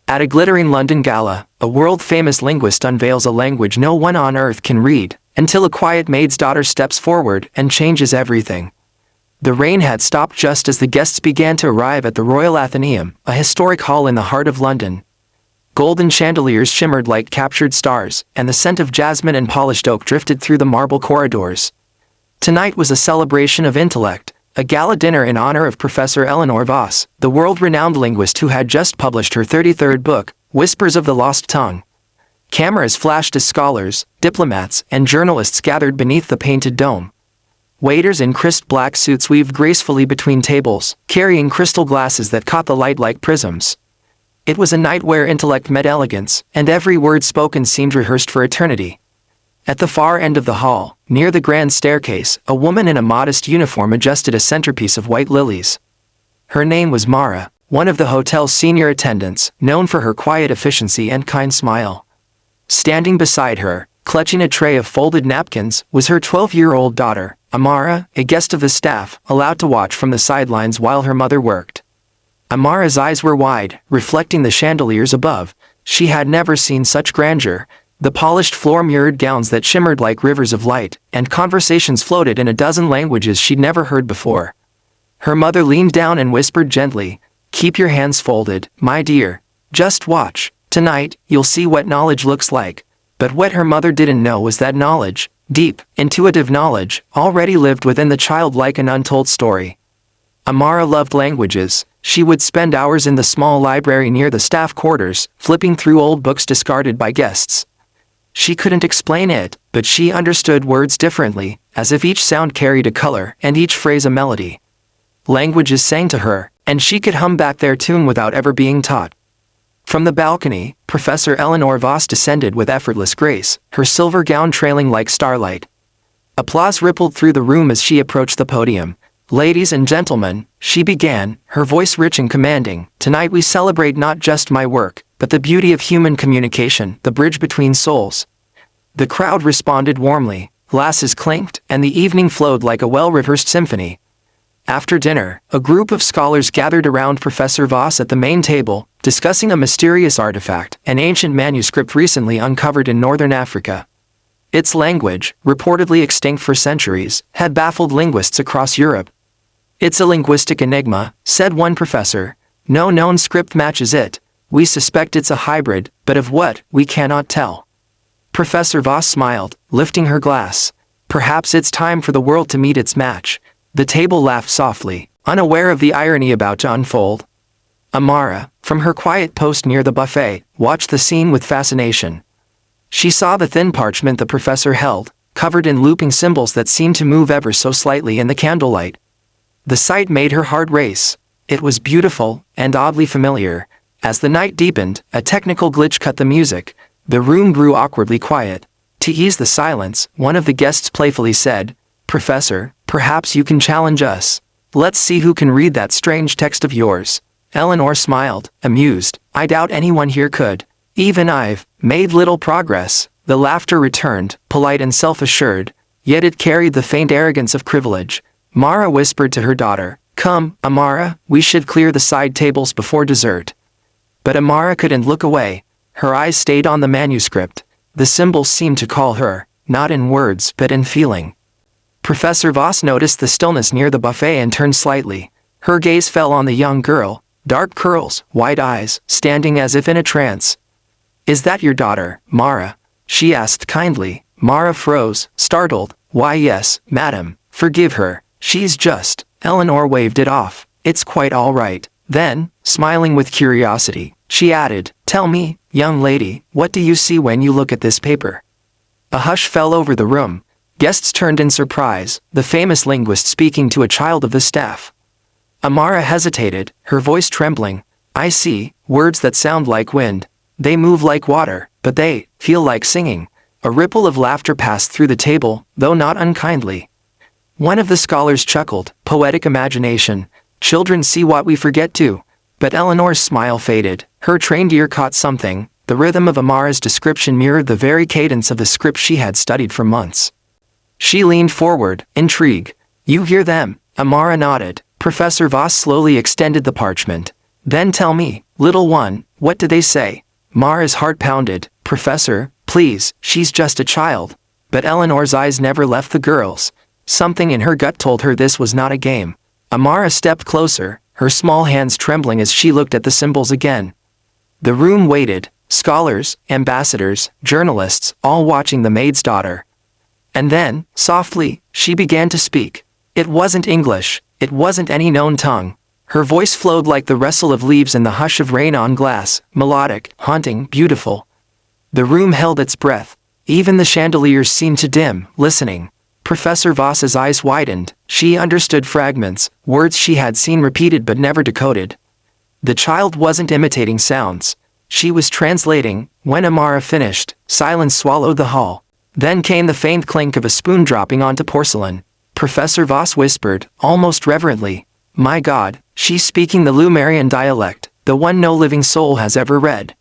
At a glittering London gala, a world-famous linguist unveils a language no one on earth can read, until a quiet maid's daughter steps forward and changes everything. The rain had stopped just as the guests began to arrive at the Royal Athenaeum, a historic hall in the heart of London. Golden chandeliers shimmered like captured stars, and the scent of jasmine and polished oak drifted through the marble corridors. Tonight was a celebration of intellect, a gala dinner in honor of Professor Eleanor Voss, the world-renowned linguist who had just published her 33rd book, Whispers of the Lost Tongue. Cameras flashed as scholars, diplomats, and journalists gathered beneath the painted dome. Waiters in crisp black suits weaved gracefully between tables, carrying crystal glasses that caught the light like prisms. It was a night where intellect met elegance, and every word spoken seemed rehearsed for eternity. At the far end of the hall, near the grand staircase, a woman in a modest uniform adjusted a centerpiece of white lilies. Her name was Mara, one of the hotel's senior attendants, known for her quiet efficiency and kind smile. Standing beside her, clutching a tray of folded napkins, was her 12-year-old daughter, Amara, a guest of the staff, allowed to watch from the sidelines while her mother worked. Amara's eyes were wide, reflecting the chandeliers above. She had never seen such grandeur. The polished floor-mirrored gowns that shimmered like rivers of light, and conversations floated in a dozen languages she'd never heard before. Her mother leaned down and whispered gently, "Keep your hands folded, my dear. Just watch. Tonight, you'll see what knowledge looks like." But what her mother didn't know was that knowledge, deep, intuitive knowledge, already lived within the child like an untold story. Amara loved languages. She would spend hours in the small library near the staff quarters, flipping through old books discarded by guests. She couldn't explain it, but she understood words differently, as if each sound carried a color and each phrase a melody. Languages sang to her, and she could hum back their tune without ever being taught. From the balcony, Professor Eleanor Voss descended with effortless grace, her silver gown trailing like starlight. Applause rippled through the room as she approached the podium. "Ladies and gentlemen," she began, her voice rich and commanding, "tonight we celebrate not just my work, but the beauty of human communication, the bridge between souls." The crowd responded warmly, glasses clinked, and the evening flowed like a well-rehearsed symphony. After dinner, a group of scholars gathered around Professor Voss at the main table, discussing a mysterious artifact, an ancient manuscript recently uncovered in northern Africa. Its language, reportedly extinct for centuries, had baffled linguists across Europe. "It's a linguistic enigma," said one professor. "No known script matches it. We suspect it's a hybrid, but of what, we cannot tell." Professor Voss smiled, lifting her glass. "Perhaps it's time for the world to meet its match." The table laughed softly, unaware of the irony about to unfold. Amara, from her quiet post near the buffet, watched the scene with fascination. She saw the thin parchment the professor held, covered in looping symbols that seemed to move ever so slightly in the candlelight. The sight made her heart race. It was beautiful, and oddly familiar. As the night deepened, a technical glitch cut the music. The room grew awkwardly quiet. To ease the silence, one of the guests playfully said, "Professor, perhaps you can challenge us. Let's see who can read that strange text of yours." Eleanor smiled, amused. "I doubt anyone here could. Even I've made little progress." The laughter returned, polite and self-assured, yet it carried the faint arrogance of privilege. Mara whispered to her daughter, "Come, Amara, we should clear the side tables before dessert." But Amara couldn't look away. Her eyes stayed on the manuscript. The symbols seemed to call her, not in words but in feeling. Professor Voss noticed the stillness near the buffet and turned slightly. Her gaze fell on the young girl, dark curls, wide eyes, standing as if in a trance. "Is that your daughter, Mara?" she asked kindly. Mara froze, startled. "Why yes, madam, forgive her. She's just..." Eleanor waved it off. "It's quite all right." Then, smiling with curiosity, she added, "Tell me, young lady, what do you see when you look at this paper?" A hush fell over the room. Guests turned in surprise, the famous linguist speaking to a child of the staff. Amara hesitated, her voice trembling. "I see, words that sound like wind. They move like water, but they feel like singing." A ripple of laughter passed through the table, though not unkindly. One of the scholars chuckled, "Poetic imagination. Children see what we forget too." But Eleanor's smile faded. Her trained ear caught something. The rhythm of Amara's description mirrored the very cadence of the script she had studied for months. She leaned forward, intrigued. "You hear them?" Amara nodded. Professor Voss slowly extended the parchment. "Then tell me, little one, What do they say? Mara's heart pounded. Professor, please, she's just a child. But Eleanor's eyes never left the girl's. Something in her gut told her this was not a game. Amara stepped closer, her small hands trembling as she looked at the symbols again. The room waited, scholars, ambassadors, journalists, all watching the maid's daughter. And then, softly, she began to speak. It wasn't English, it wasn't any known tongue. Her voice flowed like the rustle of leaves in the hush of rain on glass, melodic, haunting, beautiful. The room held its breath. Even the chandeliers seemed to dim, listening. Professor Voss's eyes widened. She understood fragments, words she had seen repeated but never decoded. The child wasn't imitating sounds. She was translating. When Amara finished, silence swallowed the hall. Then came the faint clink of a spoon dropping onto porcelain. Professor Voss whispered, almost reverently, "My God, she's speaking the Lumerian dialect, the one no living soul has ever read."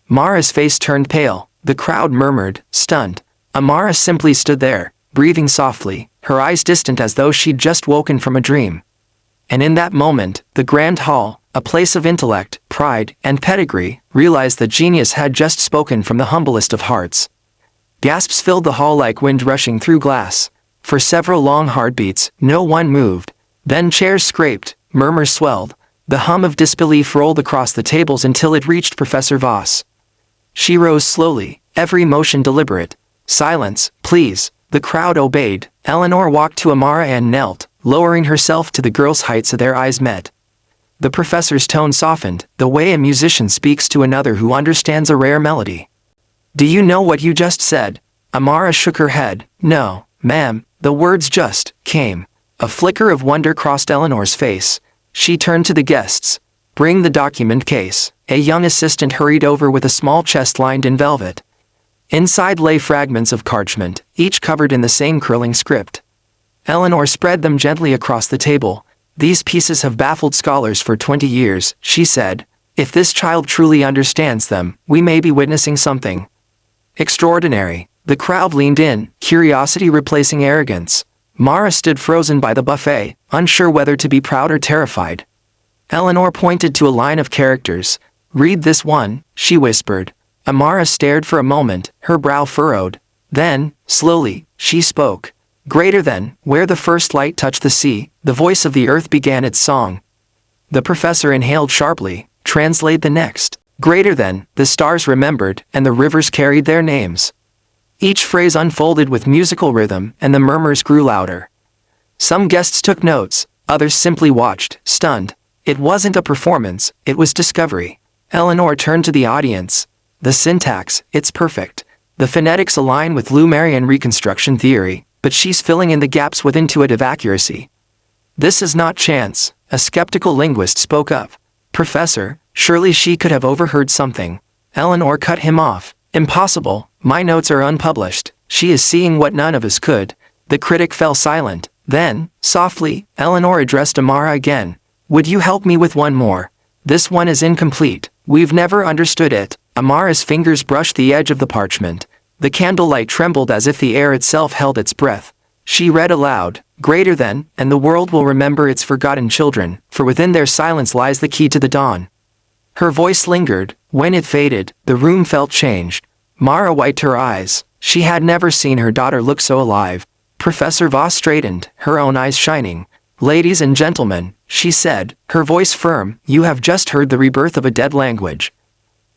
Mara's face turned pale. The crowd murmured, stunned. Amara simply stood there, breathing softly, her eyes distant as though she'd just woken from a dream. And in that moment, the grand hall, a place of intellect, pride, and pedigree, realized that genius had just spoken from the humblest of hearts. Gasps filled the hall like wind rushing through glass. For several long heartbeats, no one moved. Then chairs scraped, murmurs swelled. The hum of disbelief rolled across the tables until it reached Professor Voss. She rose slowly, every motion deliberate. "Silence, please." The crowd obeyed. Eleanor walked to Amara and knelt, lowering herself to the girl's height so their eyes met. The professor's tone softened, the way a musician speaks to another who understands a rare melody. "Do you know what you just said?" Amara shook her head. "No, ma'am." The words just came. A flicker of wonder crossed Eleanor's face. She turned to the guests. "Bring the document case." A young assistant hurried over with a small chest lined in velvet. Inside lay fragments of parchment, each covered in the same curling script. Eleanor spread them gently across the table. "These pieces have baffled scholars for 20 years, she said. "If this child truly understands them, we may be witnessing something extraordinary." The crowd leaned in, curiosity replacing arrogance. Mara stood frozen by the buffet, unsure whether to be proud or terrified. Eleanor pointed to a line of characters. "Read this one," she whispered. Amara stared for a moment, her brow furrowed. Then, slowly, she spoke. "Greater than, where the first light touched the sea, the voice of the earth began its song." The professor inhaled sharply. "Translate the next." "Greater than, the stars remembered, and the rivers carried their names." Each phrase unfolded with musical rhythm, and the murmurs grew louder. Some guests took notes, others simply watched, stunned. It wasn't a performance, it was discovery. Eleanor turned to the audience. "The syntax, it's perfect. The phonetics align with Lumerian reconstruction theory, but she's filling in the gaps with intuitive accuracy." "This is not chance," a skeptical linguist spoke up. "Professor, surely she could have overheard something." Eleanor cut him off. "Impossible, my notes are unpublished. She is seeing what none of us could." The critic fell silent. Then, softly, Eleanor addressed Amara again. "Would you help me with one more? This one is incomplete. We've never understood it." Amara's fingers brushed the edge of the parchment. The candlelight trembled as if the air itself held its breath. She read aloud, "Greater than, and the world will remember its forgotten children, for within their silence lies the key to the dawn." Her voice lingered. When it faded, the room felt changed. Mara wiped her eyes. She had never seen her daughter look so alive. Professor Voss straightened, her own eyes shining. "Ladies and gentlemen," she said, her voice firm, "you have just heard the rebirth of a dead language."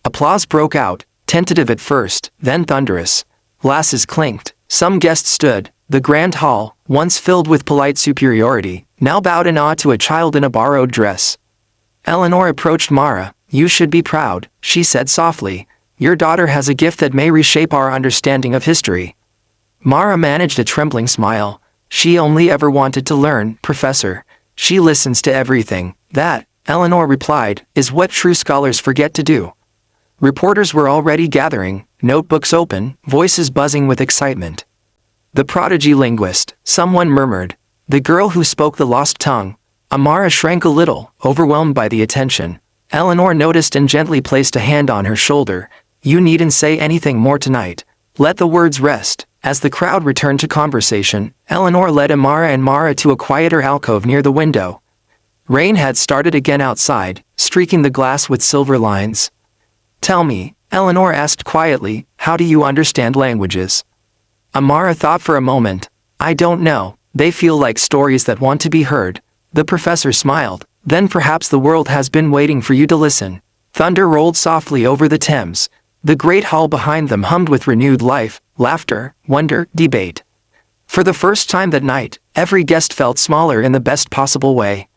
Applause broke out, tentative at first, then thunderous. Glasses clinked. Some guests stood. The grand hall, once filled with polite superiority, now bowed in awe to a child in a borrowed dress. Eleanor approached Mara. "You should be proud," she said softly. "Your daughter has a gift that may reshape our understanding of history." Mara managed a trembling smile. "She only ever wanted to learn, Professor. She listens to everything." "That," Eleanor replied, "is what true scholars forget to do." Reporters were already gathering, notebooks open, voices buzzing with excitement. "The prodigy linguist," someone murmured. "The girl who spoke the lost tongue." Amara shrank a little, overwhelmed by the attention. Eleanor noticed and gently placed a hand on her shoulder. "You needn't say anything more tonight. Let the words rest." As the crowd returned to conversation, Eleanor led Amara and Mara to a quieter alcove near the window. Rain had started again outside, streaking the glass with silver lines. Tell me, Eleanor asked quietly, how do you understand languages? Amara thought for a moment. I don't know, they feel like stories that want to be heard. The professor smiled. Then perhaps the world has been waiting for you to listen. Thunder rolled softly over the Thames. The great hall behind them hummed with renewed life, laughter, wonder, debate. For the first time that night, every guest felt smaller in the best possible way.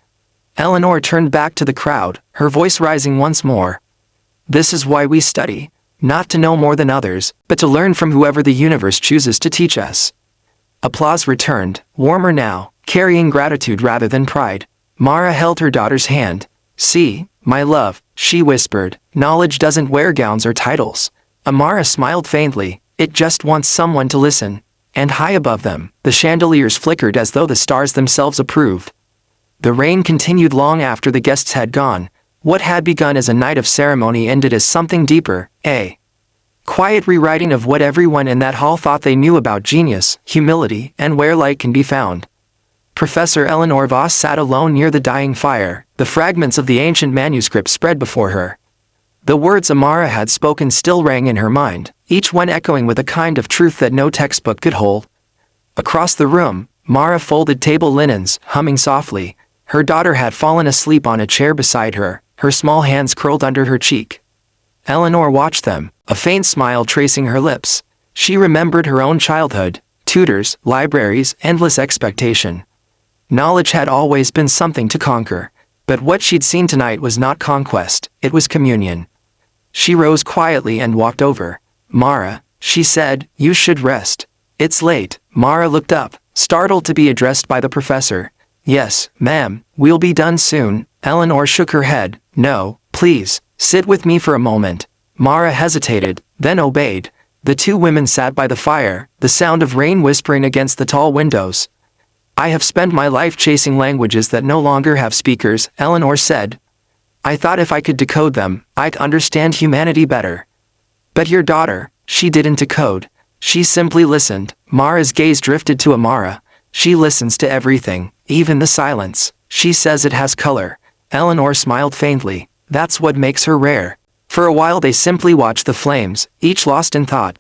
Eleanor turned back to the crowd, her voice rising once more. This is why we study, not to know more than others, but to learn from whoever the universe chooses to teach us. Applause returned, warmer now, carrying gratitude rather than pride. Mara held her daughter's hand. See, my love, she whispered, knowledge doesn't wear gowns or titles. Amara smiled faintly, it just wants someone to listen. And high above them, the chandeliers flickered as though the stars themselves approved. The rain continued long after the guests had gone. What had begun as a night of ceremony ended as something deeper, a quiet rewriting of what everyone in that hall thought they knew about genius, humility, and where light can be found. Professor Eleanor Voss sat alone near the dying fire, the fragments of the ancient manuscript spread before her. The words Amara had spoken still rang in her mind, each one echoing with a kind of truth that no textbook could hold. Across the room, Mara folded table linens, humming softly. Her daughter had fallen asleep on a chair beside her, her small hands curled under her cheek. Eleanor watched them, a faint smile tracing her lips. She remembered her own childhood, tutors, libraries, endless expectation. Knowledge had always been something to conquer, but what she'd seen tonight was not conquest, it was communion. She rose quietly and walked over. Mara, she said, you should rest. It's late. Mara looked up, startled to be addressed by the professor. Yes, ma'am, we'll be done soon. Eleanor shook her head. No, please, sit with me for a moment. Mara hesitated, then obeyed. The two women sat by the fire, the sound of rain whispering against the tall windows. I have spent my life chasing languages that no longer have speakers, Eleanor said. I thought if I could decode them, I'd understand humanity better. But your daughter, she didn't decode. She simply listened. Mara's gaze drifted to Amara. She listens to everything, even the silence. She says it has color. Eleanor smiled faintly. That's what makes her rare. For a while they simply watched the flames, each lost in thought.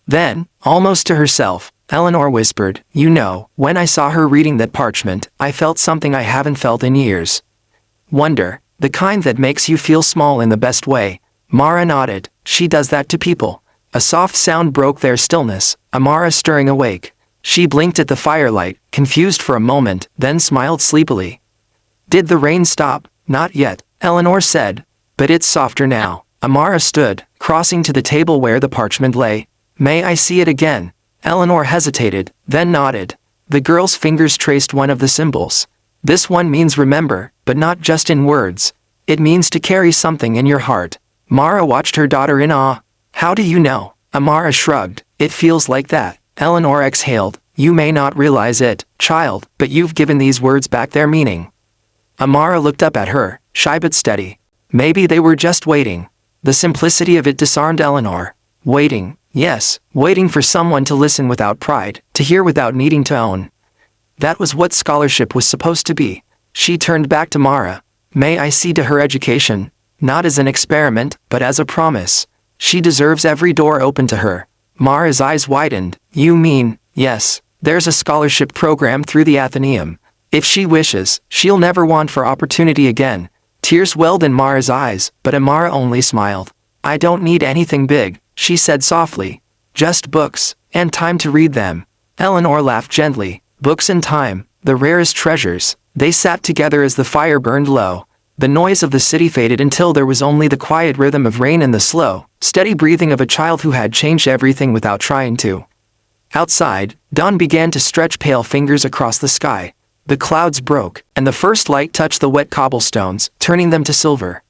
Then, almost to herself, Eleanor whispered, you know, when I saw her reading that parchment, I felt something I haven't felt in years. Wonder, the kind that makes you feel small in the best way. Mara nodded. She does that to people. A soft sound broke their stillness, Amara stirring awake. She blinked at the firelight, confused for a moment, then smiled sleepily. Did the rain stop? Not yet, Eleanor said. But it's softer now. Amara stood, crossing to the table where the parchment lay. May I see it again? Eleanor hesitated, then nodded. The girl's fingers traced one of the symbols. This one means remember, but not just in words. It means to carry something in your heart. Mara watched her daughter in awe. How do you know? Amara shrugged. It feels like that. Eleanor exhaled. You may not realize it, child, but you've given these words back their meaning. Amara looked up at her, shy but steady. Maybe they were just waiting. The simplicity of it disarmed Eleanor. Waiting, yes, waiting for someone to listen without pride, to hear without needing to own. That was what scholarship was supposed to be. She turned back to Mara. May I see to her education, not as an experiment, but as a promise. She deserves every door open to her. Mara's eyes widened. You mean, yes, there's a scholarship program through the Athenaeum. If she wishes, she'll never want for opportunity again. Tears welled in Mara's eyes, but Amara only smiled. I don't need anything big, she said softly. Just books, and time to read them. Eleanor laughed gently. Books and time, the rarest treasures. They sat together as the fire burned low. The noise of the city faded until there was only the quiet rhythm of rain and the slow, steady breathing of a child who had changed everything without trying to. Outside, dawn began to stretch pale fingers across the sky. The clouds broke, and the first light touched the wet cobblestones, turning them to silver.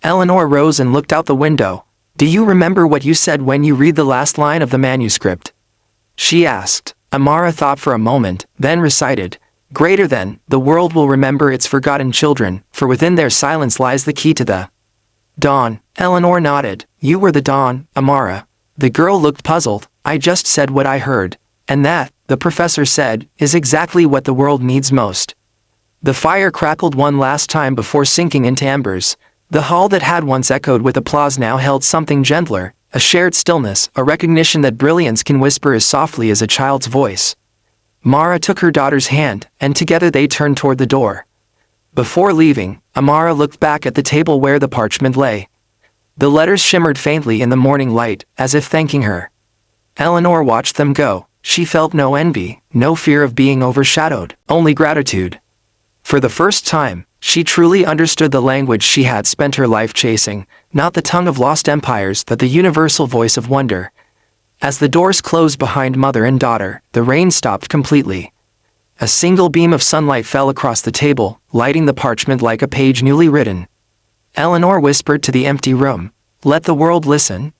Eleanor rose and looked out the window. Do you remember what you said when you read the last line of the manuscript? She asked. Amara thought for a moment, then recited. Greater than, the world will remember its forgotten children, for within their silence lies the key to the dawn. Eleanor nodded. You were the dawn, Amara. The girl looked puzzled. I just said what I heard. And that, the professor said, is exactly what the world needs most. The fire crackled one last time before sinking into embers. The hall that had once echoed with applause now held something gentler, a shared stillness, a recognition that brilliance can whisper as softly as a child's voice. Mara took her daughter's hand, and together they turned toward the door. Before leaving, Amara looked back at the table where the parchment lay. The letters shimmered faintly in the morning light, as if thanking her. Eleanor watched them go. She felt no envy, no fear of being overshadowed, only gratitude. For the first time, she truly understood the language she had spent her life chasing, not the tongue of lost empires but the universal voice of wonder. As the doors closed behind mother and daughter, the rain stopped completely. A single beam of sunlight fell across the table, lighting the parchment like a page newly written. Eleanor whispered to the empty room, "Let the world listen."